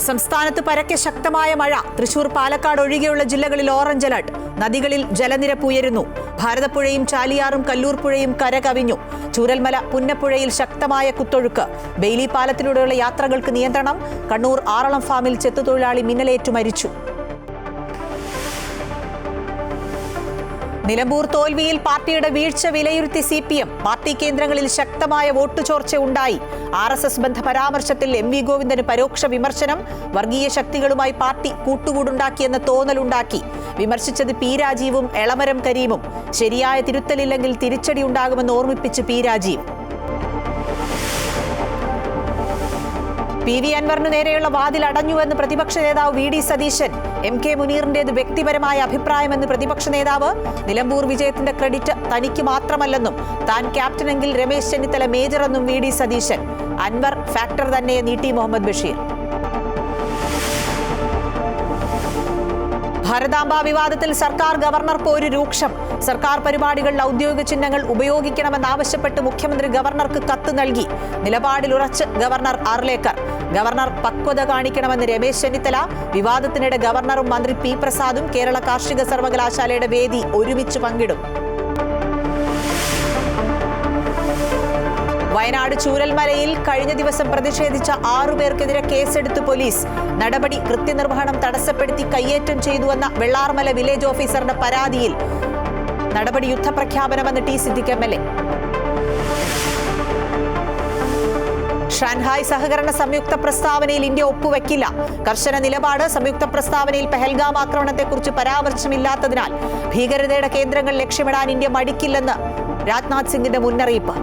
സംസ്ഥാനത്ത് പരക്കെ ശക്തമായ മഴ. തൃശൂർ, പാലക്കാട് ഒഴികെയുള്ള ജില്ലകളിൽ ഓറഞ്ച് അലർട്ട്. നദികളിൽ ജലനിരപ്പ് ഉയരുന്നു. ഭാരതപ്പുഴയും ചാലിയാറും കല്ലൂർ പുഴയും കരകവിഞ്ഞു. ചൂരൽമല പുന്നപ്പുഴയിൽ ശക്തമായ കുത്തൊഴുക്ക്. ബെയിലി പാലത്തിലൂടെയുള്ള യാത്രകൾക്ക് നിയന്ത്രണം. കണ്ണൂർ ആറളം ഫാമിൽ ചെത്തുതൊഴിലാളി മിന്നലേറ്റു മരിച്ചു. നിലമ്പൂർ തോൽവിയിൽ പാർട്ടിയുടെ വീഴ്ച വിലയിരുത്തി CPM. പാർട്ടി കേന്ദ്രങ്ങളിൽ ശക്തമായ വോട്ട് ചോർച്ച ഉണ്ടായി. RSS ബന്ധ പരാമർശത്തിൽ MV ഗോവിന്ദന് പരോക്ഷ വിമർശനം. വർഗീയ ശക്തികളുമായി പാർട്ടി കൂട്ടുകൂടുണ്ടാക്കിയെന്ന തോന്നലുണ്ടാക്കി. വിമർശിച്ചത് P രാജീവും എളമരം കരീമും. ശരിയായ തിരുത്തലില്ലെങ്കിൽ തിരിച്ചടി ഉണ്ടാകുമെന്ന് ഓർമ്മിപ്പിച്ച് P രാജീവ്. PV അൻവറിനു നേരെയുള്ള വാതിൽ അടഞ്ഞുവെന്ന് പ്രതിപക്ഷ നേതാവ് VD സതീശൻ. MK മുനീറിന്റേത് വ്യക്തിപരമായ അഭിപ്രായമെന്ന് പ്രതിപക്ഷ നേതാവ്. നിലമ്പൂർ വിജയത്തിന്റെ ക്രെഡിറ്റ് തനിക്ക് മാത്രമല്ലെന്നും താൻ ക്യാപ്റ്റനെങ്കിൽ രമേശ് ചെന്നിത്തല മേജറെന്നും VD സതീശൻ. അൻവർ ഫാക്ടർ തന്നെ നീട്ടി മുഹമ്മദ് ബഷീർ. ഭാരതാംബ വിവാദത്തിൽ സർക്കാർ ഗവർണർ പോര് രൂക്ഷം. സർക്കാർ പരിപാടികളിൽ ഔദ്യോഗിക ചിഹ്നങ്ങൾ ഉപയോഗിക്കണമെന്നാവശ്യപ്പെട്ട് മുഖ്യമന്ത്രി ഗവർണർക്ക് കത്ത് നൽകി. നിലപാടിൽ ഉറച്ച് ഗവർണർ ആർലേക്കർ. ഗവർണർ പക്വത കാണിക്കണമെന്ന് രമേശ് ചെന്നിത്തല. വിവാദത്തിനിടെ ഗവർണറും മന്ത്രി P പ്രസാദും കേരള കാർഷിക സർവകലാശാലയുടെ വേദി ഒരുമിച്ച് പങ്കിടും. വയനാട് ചൂരൽമലയിൽ കഴിഞ്ഞ ദിവസം പ്രതിഷേധിച്ച 6 പേർക്കെതിരെ കേസെടുത്ത് പോലീസ്. നടപടി കൃത്യനിർവഹണം തടസ്സപ്പെടുത്തി കയ്യേറ്റം ചെയ്തുവെന്ന വെള്ളാർമല വില്ലേജ് ഓഫീസറുടെ പരാതിയിൽ നടപടി യുദ്ധപ്രഖ്യാപനമെന്ന് T സിദ്ദിഖ് MLA. ഷാൻഹായ് സഹകരണ സംയുക്ത പ്രസ്താവനയിൽ ഇന്ത്യ ഒപ്പുവെക്കില്ല. കർശന നിലപാട്. സംയുക്ത പ്രസ്താവനയിൽ പെഹൽഗാം ആക്രമണത്തെക്കുറിച്ച് പരാമർശമില്ലാത്തതിനാൽ ഭീകരതയുടെ കേന്ദ്രങ്ങൾ ലക്ഷ്യമിടാൻ ഇന്ത്യ മടിക്കില്ലെന്ന് രാജ്നാഥ് സിംഗിന്റെ മുന്നറിയിപ്പ്.